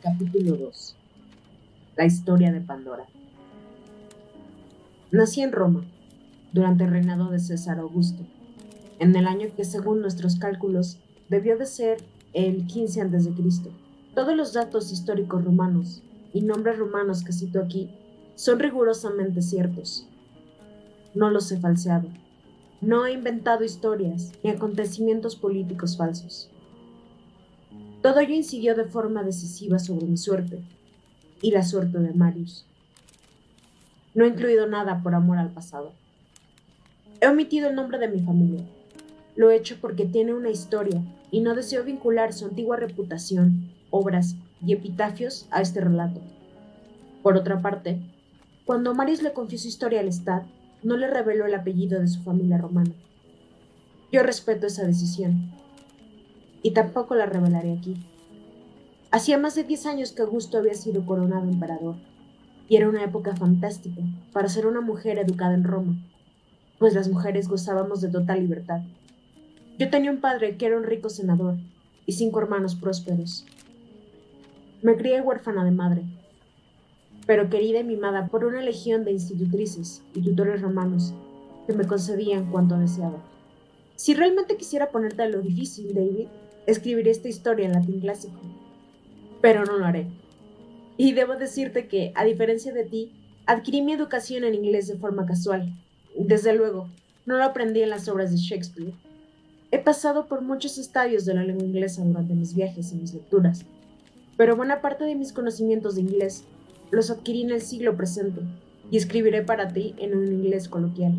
Capítulo 2. La historia de Pandora. Nací en Roma, durante el reinado de César Augusto, en el año que, según nuestros cálculos, debió de ser el 15 a.C. Todos los datos históricos romanos y nombres romanos que cito aquí son rigurosamente ciertos. No los he falseado. No he inventado historias ni acontecimientos políticos falsos. Todo ello incidió de forma decisiva sobre mi suerte y la suerte de Marius. No he incluido nada por amor al pasado. He omitido el nombre de mi familia. Lo he hecho porque tiene una historia y no deseo vincular su antigua reputación, obras y epitafios a este relato. Por otra parte, cuando Marius le confió su historia al Estado, no le reveló el apellido de su familia romana. Yo respeto esa decisión y tampoco la revelaré aquí. Hacía más de 10 años que Augusto había sido coronado emperador, y era una época fantástica para ser una mujer educada en Roma, pues las mujeres gozábamos de total libertad. Yo tenía un padre que era un rico senador y 5 hermanos prósperos. Me crié huérfana de madre, pero querida y mimada por una legión de institutrices y tutores romanos que me concedían cuanto deseaba. Si realmente quisiera ponerte a lo difícil, David, escribiré esta historia en latín clásico, pero no lo haré. Y debo decirte que, a diferencia de ti, adquirí mi educación en inglés de forma casual. Desde luego, no lo aprendí en las obras de Shakespeare. He pasado por muchos estadios de la lengua inglesa durante mis viajes y mis lecturas, pero buena parte de mis conocimientos de inglés los adquirí en el siglo presente, y escribiré para ti en un inglés coloquial.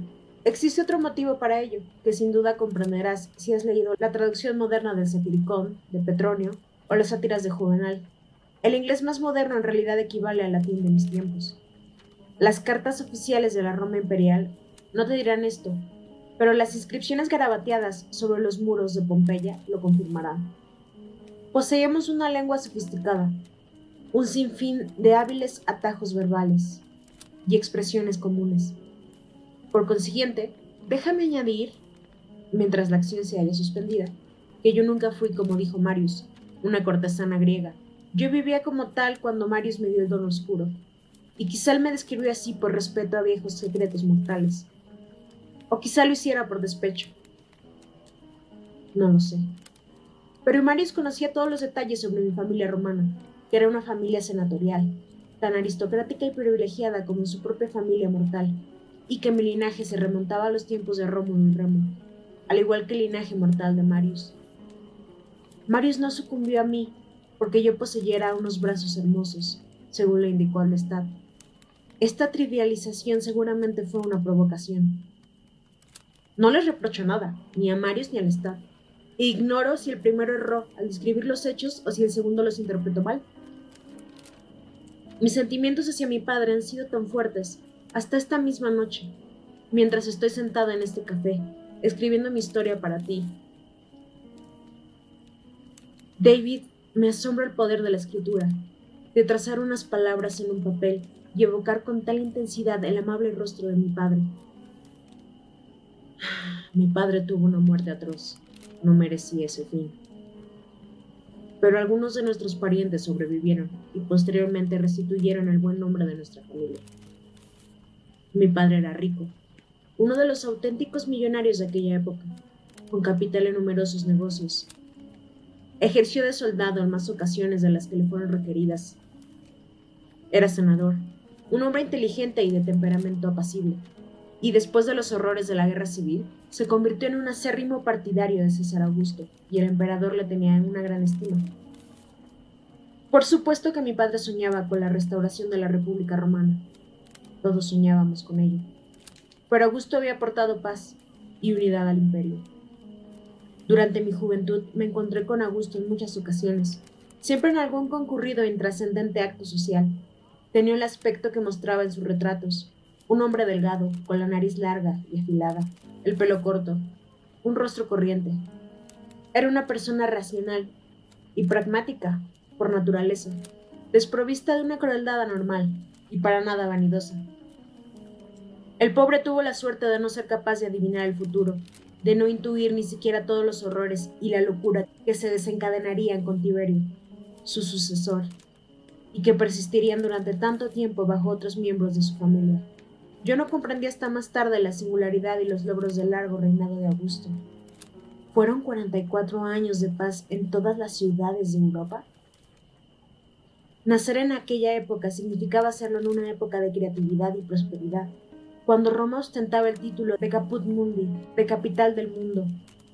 Existe otro motivo para ello, que sin duda comprenderás si has leído la traducción moderna del Satiricón, de Petronio, o las sátiras de Juvenal. El inglés más moderno en realidad equivale al latín de mis tiempos. Las cartas oficiales de la Roma imperial no te dirán esto, pero las inscripciones garabateadas sobre los muros de Pompeya lo confirmarán. Poseíamos una lengua sofisticada, un sinfín de hábiles atajos verbales y expresiones comunes. Por consiguiente, déjame añadir, mientras la acción se haya suspendida, que yo nunca fui, como dijo Marius, una cortesana griega. Yo vivía como tal cuando Marius me dio el don oscuro, y quizá él me describió así por respeto a viejos secretos mortales, o quizá lo hiciera por despecho. No lo sé. Pero Marius conocía todos los detalles sobre mi familia romana, que era una familia senatorial, tan aristócrata y privilegiada como su propia familia mortal, y que mi linaje se remontaba a los tiempos de Rómulo y Remo, al igual que el linaje mortal de Marius. Marius no sucumbió a mí porque yo poseyera unos brazos hermosos, según lo indicó el Lestat. Esta trivialización seguramente fue una provocación. No les reprocho nada, ni a Marius ni al Lestat. Ignoro si el primero erró al describir los hechos o si el segundo los interpretó mal. Mis sentimientos hacia mi padre han sido tan fuertes hasta esta misma noche, mientras estoy sentada en este café, escribiendo mi historia para ti. David, me asombra el poder de la escritura, de trazar unas palabras en un papel y evocar con tal intensidad el amable rostro de mi padre. Mi padre tuvo una muerte atroz, no merecía ese fin. Pero algunos de nuestros parientes sobrevivieron y posteriormente restituyeron el buen nombre de nuestra familia. Mi padre era rico, uno de los auténticos millonarios de aquella época, con capital en numerosos negocios. Ejerció de soldado en más ocasiones de las que le fueron requeridas. Era senador, un hombre inteligente y de temperamento apacible, y después de los horrores de la guerra civil, se convirtió en un acérrimo partidario de César Augusto, y el emperador le tenía en una gran estima. Por supuesto que mi padre soñaba con la restauración de la República Romana. Todos soñábamos con ello. Pero Augusto había aportado paz y unidad al imperio. Durante mi juventud me encontré con Augusto en muchas ocasiones, siempre en algún concurrido e intrascendente acto social. Tenía el aspecto que mostraba en sus retratos, un hombre delgado, con la nariz larga y afilada, el pelo corto, un rostro corriente. Era una persona racional y pragmática, por naturaleza, desprovista de una crueldad anormal y para nada vanidosa. El pobre tuvo la suerte de no ser capaz de adivinar el futuro, de no intuir ni siquiera todos los horrores y la locura que se desencadenarían con Tiberio, su sucesor. y que persistirían durante tanto tiempo bajo otros miembros de su familia. Yo no comprendí hasta más tarde la singularidad y los logros del largo reinado de Augusto. ¿Fueron 44 años de paz en todas las ciudades de Europa? Nacer en aquella época significaba hacerlo en una época de creatividad y prosperidad, cuando Roma ostentaba el título de Caput Mundi, de capital del mundo.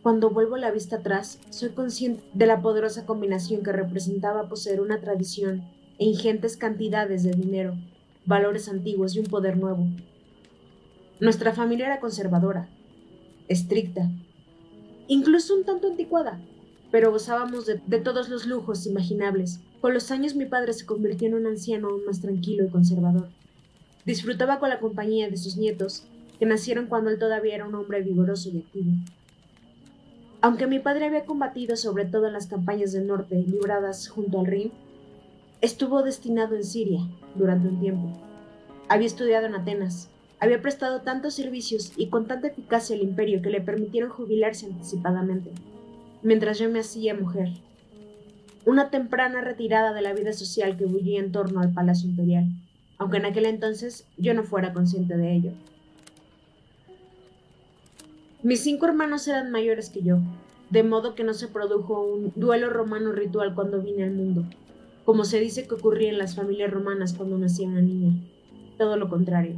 Cuando vuelvo la vista atrás, soy consciente de la poderosa combinación que representaba poseer una tradición e ingentes cantidades de dinero, valores antiguos y un poder nuevo. Nuestra familia era conservadora, estricta, incluso un tanto anticuada, pero gozábamos de todos los lujos imaginables. Con los años mi padre se convirtió en un anciano aún más tranquilo y conservador. Disfrutaba con la compañía de sus nietos, que nacieron cuando él todavía era un hombre vigoroso y activo. Aunque mi padre había combatido sobre todo en las campañas del norte libradas junto al Rin, estuvo destinado en Siria durante un tiempo. Había estudiado en Atenas, había prestado tantos servicios y con tanta eficacia al imperio que le permitieron jubilarse anticipadamente, mientras yo me hacía mujer. Una temprana retirada de la vida social que bullía en torno al palacio imperial, aunque en aquel entonces yo no fuera consciente de ello. Mis 5 hermanos eran mayores que yo, de modo que no se produjo un duelo romano ritual cuando vine al mundo, como se dice que ocurría en las familias romanas cuando nacía una niña. Todo lo contrario.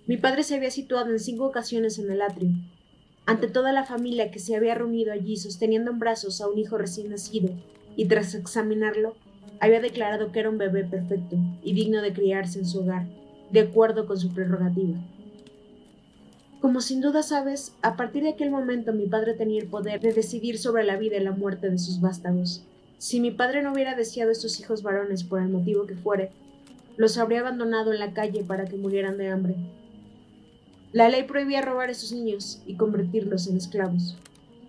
Mi padre se había situado en 5 ocasiones en el atrio, ante toda la familia que se había reunido allí sosteniendo en brazos a un hijo recién nacido, y tras examinarlo, había declarado que era un bebé perfecto y digno de criarse en su hogar, de acuerdo con su prerrogativa. Como sin duda sabes, a partir de aquel momento mi padre tenía el poder de decidir sobre la vida y la muerte de sus vástagos. Si mi padre no hubiera deseado estos hijos varones por el motivo que fuere, los habría abandonado en la calle para que murieran de hambre. La ley prohibía robar a esos niños y convertirlos en esclavos.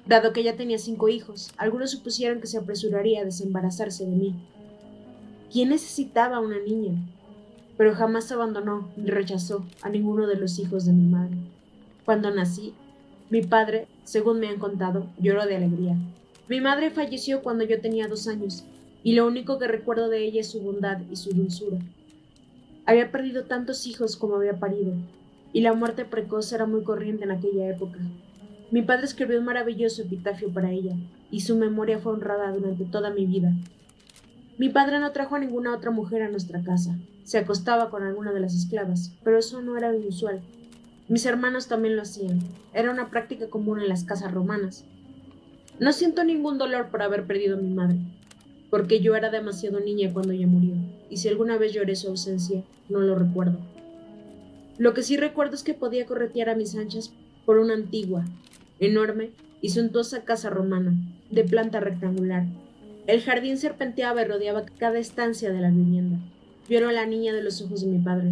Dado que ella tenía 5 hijos, algunos supusieron que se apresuraría a desembarazarse de mí. ¿Quién necesitaba una niña? Pero jamás abandonó ni rechazó a ninguno de los hijos de mi madre. Cuando nací, mi padre, según me han contado, lloró de alegría. Mi madre falleció cuando yo tenía 2 años, y lo único que recuerdo de ella es su bondad y su dulzura. Había perdido tantos hijos como había parido, y la muerte precoz era muy corriente en aquella época. Mi padre escribió un maravilloso epitafio para ella, y su memoria fue honrada durante toda mi vida. Mi padre no trajo a ninguna otra mujer a nuestra casa. Se acostaba con alguna de las esclavas, pero eso no era inusual. Mis hermanos también lo hacían. Era una práctica común en las casas romanas. No siento ningún dolor por haber perdido a mi madre, porque yo era demasiado niña cuando ella murió, y si alguna vez lloré su ausencia, no lo recuerdo. Lo que sí recuerdo es que podía corretear a mis anchas por una antigua, enorme y suntuosa casa romana, de planta rectangular. El jardín serpenteaba y rodeaba cada estancia de la vivienda. Yo era la niña de los ojos de mi padre.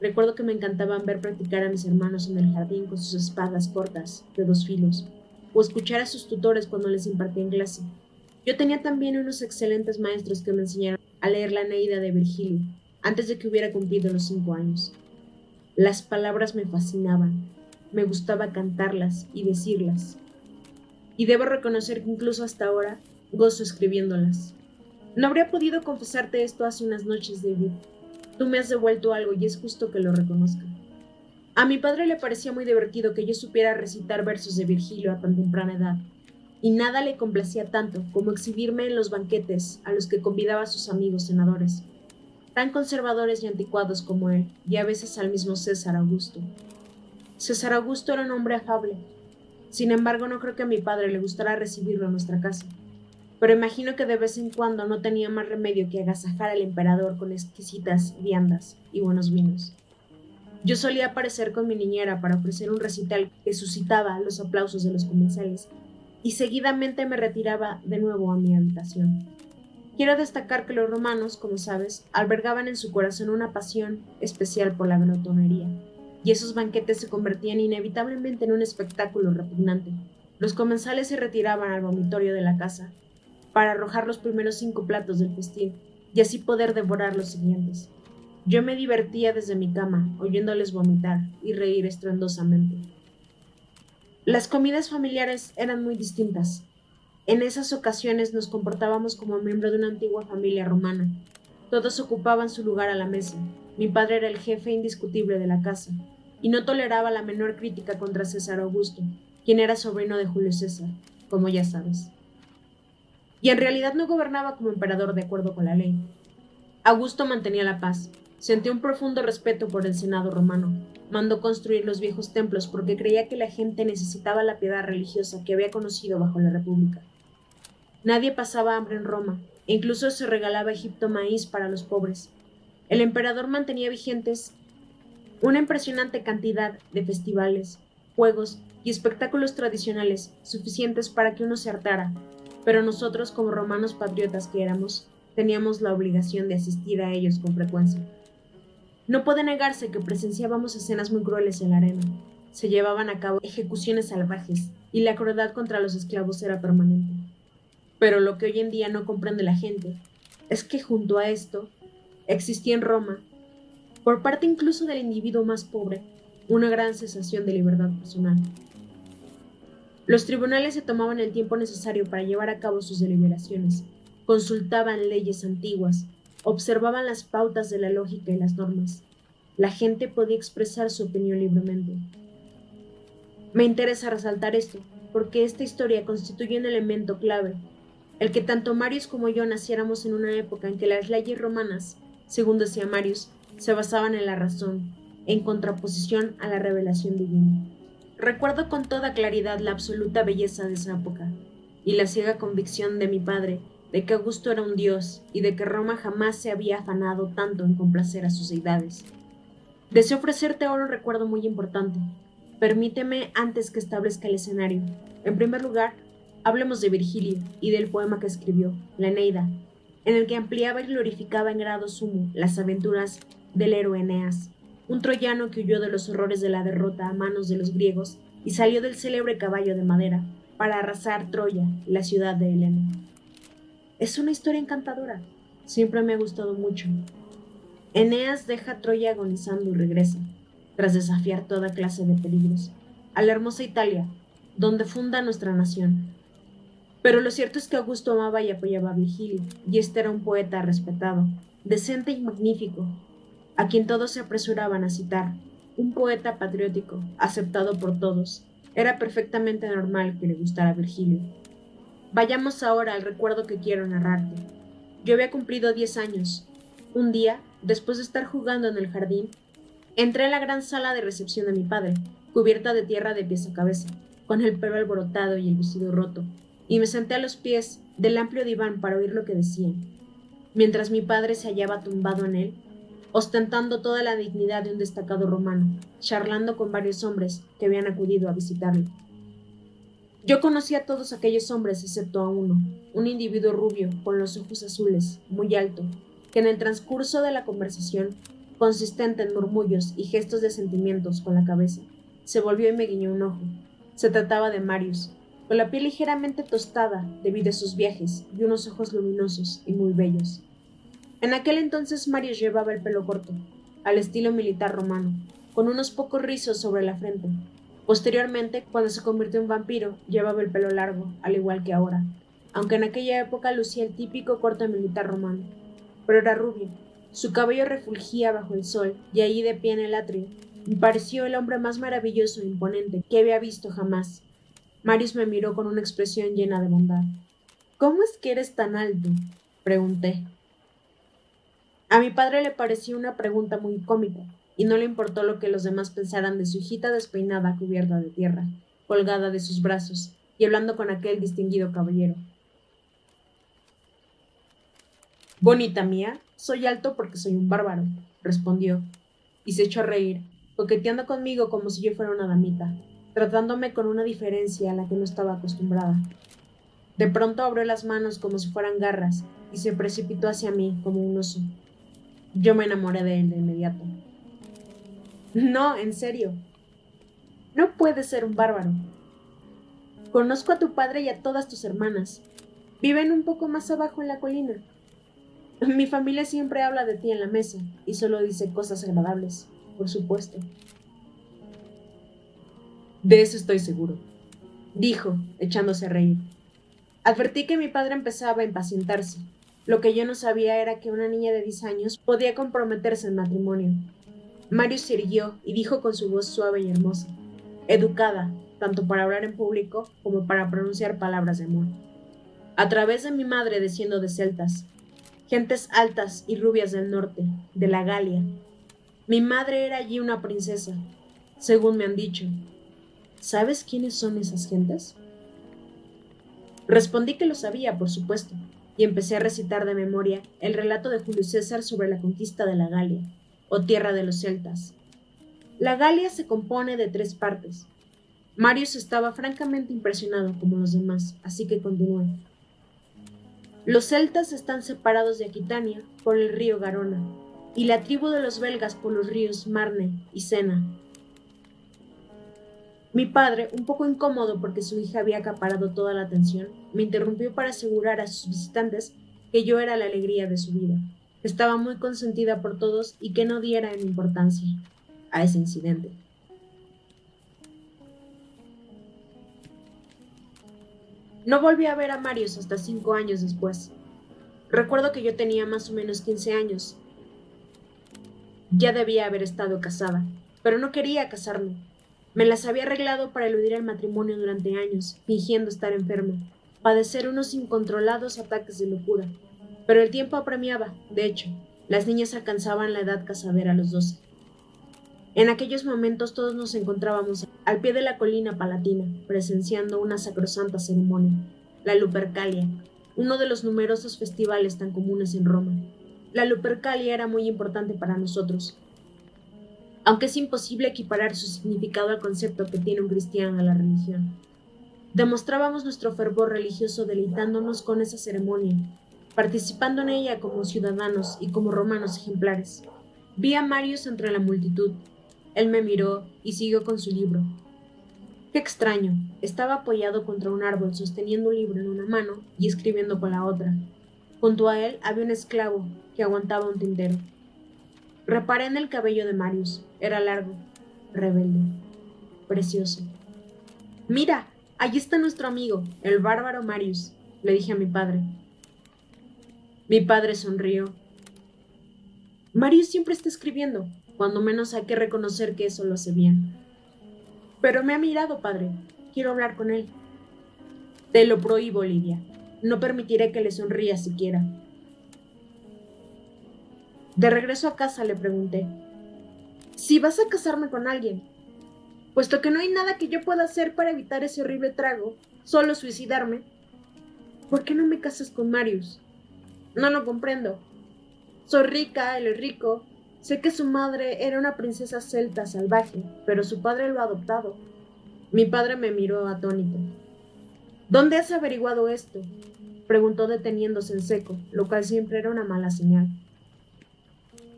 Recuerdo que me encantaban ver practicar a mis hermanos en el jardín con sus espadas cortas, de 2 filos, o escuchar a sus tutores cuando les impartían clase. Yo tenía también unos excelentes maestros que me enseñaron a leer la Eneida de Virgilio, antes de que hubiera cumplido los 5 años. Las palabras me fascinaban, me gustaba cantarlas y decirlas. Y debo reconocer que incluso hasta ahora gozo escribiéndolas. No habría podido confesarte esto hace unas noches, David. Tú me has devuelto algo y es justo que lo reconozca. A mi padre le parecía muy divertido que yo supiera recitar versos de Virgilio a tan temprana edad, y nada le complacía tanto como exhibirme en los banquetes a los que convidaba a sus amigos senadores, tan conservadores y anticuados como él, y a veces al mismo César Augusto. César Augusto era un hombre afable. Sin embargo, no creo que a mi padre le gustara recibirlo en nuestra casa, pero imagino que de vez en cuando no tenía más remedio que agasajar al emperador con exquisitas viandas y buenos vinos. Yo solía aparecer con mi niñera para ofrecer un recital que suscitaba los aplausos de los comensales, y seguidamente me retiraba de nuevo a mi habitación. Quiero destacar que los romanos, como sabes, albergaban en su corazón una pasión especial por la glotonería, y esos banquetes se convertían inevitablemente en un espectáculo repugnante. Los comensales se retiraban al vomitorio de la casa para arrojar los primeros 5 platos del festín y así poder devorar los siguientes. Yo me divertía desde mi cama, oyéndoles vomitar y reír estruendosamente. Las comidas familiares eran muy distintas. En esas ocasiones nos comportábamos como miembro de una antigua familia romana. Todos ocupaban su lugar a la mesa. Mi padre era el jefe indiscutible de la casa, y no toleraba la menor crítica contra César Augusto, quien era sobrino de Julio César, como ya sabes. Y en realidad no gobernaba como emperador de acuerdo con la ley. Augusto mantenía la paz, sentía un profundo respeto por el Senado romano, mandó construir los viejos templos porque creía que la gente necesitaba la piedad religiosa que había conocido bajo la República. Nadie pasaba hambre en Roma, e incluso se regalaba a Egipto maíz para los pobres. El emperador mantenía vigentes una impresionante cantidad de festivales, juegos y espectáculos tradicionales suficientes para que uno se hartara, pero nosotros, como romanos patriotas que éramos, teníamos la obligación de asistir a ellos con frecuencia. No puede negarse que presenciábamos escenas muy crueles en la arena. Se llevaban a cabo ejecuciones salvajes y la crueldad contra los esclavos era permanente. Pero lo que hoy en día no comprende la gente es que junto a esto existía en Roma, por parte incluso del individuo más pobre, una gran sensación de libertad personal. Los tribunales se tomaban el tiempo necesario para llevar a cabo sus deliberaciones, consultaban leyes antiguas, observaban las pautas de la lógica y las normas. La gente podía expresar su opinión libremente. Me interesa resaltar esto, porque esta historia constituye un elemento clave, el que tanto Marius como yo naciéramos en una época en que las leyes romanas, según decía Marius, se basaban en la razón, en contraposición a la revelación divina. Recuerdo con toda claridad la absoluta belleza de esa época, y la ciega convicción de mi padre de que Augusto era un dios y de que Roma jamás se había afanado tanto en complacer a sus deidades. Deseo ofrecerte ahora un recuerdo muy importante. Permíteme antes que establezca el escenario. En primer lugar, hablemos de Virgilio y del poema que escribió, La Eneida, en el que ampliaba y glorificaba en grado sumo las aventuras del héroe Eneas, un troyano que huyó de los horrores de la derrota a manos de los griegos y salió del célebre caballo de madera para arrasar Troya, la ciudad de Helena. Es una historia encantadora. Siempre me ha gustado mucho. Eneas deja Troya agonizando y regresa, tras desafiar toda clase de peligros, a la hermosa Italia, donde funda nuestra nación. Pero lo cierto es que Augusto amaba y apoyaba a Virgilio, y este era un poeta respetado, decente y magnífico, a quien todos se apresuraban a citar, un poeta patriótico, aceptado por todos. Era perfectamente normal que le gustara a Virgilio. Vayamos ahora al recuerdo que quiero narrarte. Yo había cumplido 10 años. Un día, después de estar jugando en el jardín, entré en la gran sala de recepción de mi padre, cubierta de tierra de pies a cabeza, con el pelo alborotado y el vestido roto, y me senté a los pies del amplio diván para oír lo que decían, mientras mi padre se hallaba tumbado en él, ostentando toda la dignidad de un destacado romano, charlando con varios hombres que habían acudido a visitarlo. Yo conocí a todos aquellos hombres excepto a uno, un individuo rubio, con los ojos azules, muy alto, que en el transcurso de la conversación, consistente en murmullos y gestos de sentimientos con la cabeza, se volvió y me guiñó un ojo. Se trataba de Marius, con la piel ligeramente tostada debido a sus viajes y unos ojos luminosos y muy bellos. En aquel entonces Marius llevaba el pelo corto, al estilo militar romano, con unos pocos rizos sobre la frente. Posteriormente, cuando se convirtió en vampiro, llevaba el pelo largo, al igual que ahora, aunque en aquella época lucía el típico corte militar romano. Pero era rubio, su cabello refulgía bajo el sol, y allí de pie en el atrio, me pareció el hombre más maravilloso e imponente que había visto jamás. Marius me miró con una expresión llena de bondad. ¿Cómo es que eres tan alto?, pregunté. A mi padre le pareció una pregunta muy cómica, y no le importó lo que los demás pensaran de su hijita despeinada cubierta de tierra, colgada de sus brazos, y hablando con aquel distinguido caballero. Bonita mía, soy alto porque soy un bárbaro, respondió, y se echó a reír, coqueteando conmigo como si yo fuera una damita, tratándome con una diferencia a la que no estaba acostumbrada. De pronto abrió las manos como si fueran garras, y se precipitó hacia mí como un oso. Yo me enamoré de él de inmediato. No, en serio. No puedes ser un bárbaro. Conozco a tu padre y a todas tus hermanas. Viven un poco más abajo en la colina. Mi familia siempre habla de ti en la mesa y solo dice cosas agradables, por supuesto. De eso estoy seguro, dijo, echándose a reír. Advertí que mi padre empezaba a impacientarse. Lo que yo no sabía era que una niña de 10 años podía comprometerse en matrimonio. Marius se irguió y dijo con su voz suave y hermosa, educada, tanto para hablar en público como para pronunciar palabras de amor. A través de mi madre desciendo de celtas, gentes altas y rubias del norte, de la Galia. Mi madre era allí una princesa, según me han dicho. ¿Sabes quiénes son esas gentes? Respondí que lo sabía, por supuesto, y empecé a recitar de memoria el relato de Julio César sobre la conquista de la Galia, o tierra de los celtas. La Galia se compone de 3 partes. Marius estaba francamente impresionado como los demás, así que continué. Los celtas están separados de Aquitania por el río Garona, y la tribu de los belgas por los ríos Marne y Sena. Mi padre, un poco incómodo porque su hija había acaparado toda la atención, me interrumpió para asegurar a sus visitantes que yo era la alegría de su vida, que estaba muy consentida por todos y que no dieran importancia a ese incidente. No volví a ver a Marius hasta 5 años después. Recuerdo que yo tenía más o menos 15 años. Ya debía haber estado casada, pero no quería casarme. Me las había arreglado para eludir el matrimonio durante años, fingiendo estar enferma, padecer unos incontrolados ataques de locura. Pero el tiempo apremiaba, de hecho, las niñas alcanzaban la edad casadera a los 12. En aquellos momentos todos nos encontrábamos al pie de la colina palatina, presenciando una sacrosanta ceremonia, la Lupercalia, uno de los numerosos festivales tan comunes en Roma. La Lupercalia era muy importante para nosotros, aunque es imposible equiparar su significado al concepto que tiene un cristiano de la religión. Demostrábamos nuestro fervor religioso deleitándonos con esa ceremonia, participando en ella como ciudadanos y como romanos ejemplares. Vi a Marius entre la multitud. Él me miró y siguió con su libro. Qué extraño, estaba apoyado contra un árbol sosteniendo un libro en una mano y escribiendo con la otra. Junto a él había un esclavo que aguantaba un tintero. Reparé en el cabello de Marius. Era largo, rebelde, precioso. Mira, allí está nuestro amigo, el bárbaro Marius, le dije a mi padre. Mi padre sonrió. Marius siempre está escribiendo, cuando menos hay que reconocer que eso lo hace bien. Pero me ha mirado, padre. Quiero hablar con él. Te lo prohíbo, Lidia. No permitiré que le sonría siquiera. De regreso a casa le pregunté, si vas a casarme con alguien, puesto que no hay nada que yo pueda hacer para evitar ese horrible trago, solo suicidarme, ¿por qué no me casas con Marius? No lo comprendo. Soy rica, él es rico. Sé que su madre era una princesa celta salvaje, pero su padre lo ha adoptado. Mi padre me miró atónito. ¿Dónde has averiguado esto? Preguntó deteniéndose en seco, lo cual siempre era una mala señal.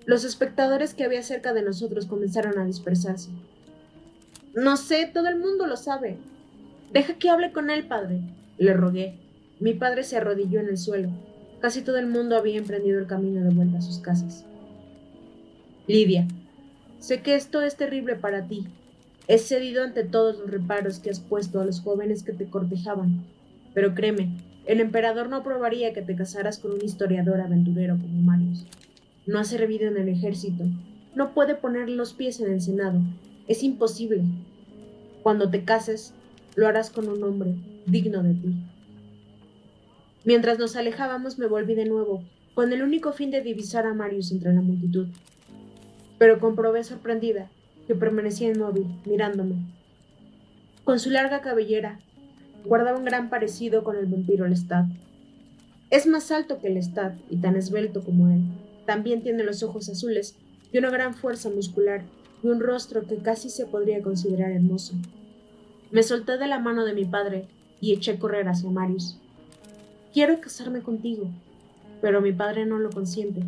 Los espectadores que había cerca de nosotros comenzaron a dispersarse. No sé, todo el mundo lo sabe. Deja que hable con él, padre, le rogué. Mi padre se arrodilló en el suelo. Casi todo el mundo había emprendido el camino de vuelta a sus casas. Lidia, sé que esto es terrible para ti. He cedido ante todos los reparos que has puesto a los jóvenes que te cortejaban. Pero créeme, el emperador no aprobaría que te casaras con un historiador aventurero como Marius. No ha servido en el ejército. No puede poner los pies en el Senado. Es imposible. Cuando te cases, lo harás con un hombre digno de ti. Mientras nos alejábamos, me volví de nuevo, con el único fin de divisar a Marius entre la multitud. Pero comprobé sorprendida que permanecía inmóvil, mirándome. Con su larga cabellera, guardaba un gran parecido con el vampiro Lestat. Es más alto que Lestat y tan esbelto como él. También tiene los ojos azules y una gran fuerza muscular y un rostro que casi se podría considerar hermoso. Me solté de la mano de mi padre y eché a correr hacia Marius. Quiero casarme contigo, pero mi padre no lo consiente.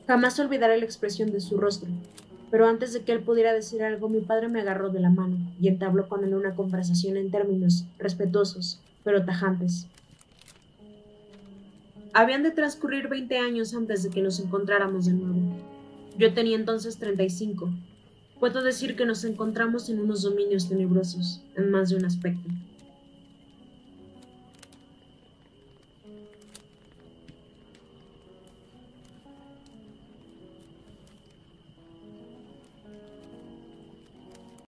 Jamás olvidaré la expresión de su rostro, pero antes de que él pudiera decir algo, mi padre me agarró de la mano y entabló con él una conversación en términos respetuosos, pero tajantes. Habían de transcurrir 20 años antes de que nos encontráramos de nuevo. Yo tenía entonces 35. Puedo decir que nos encontramos en unos dominios tenebrosos, en más de un aspecto.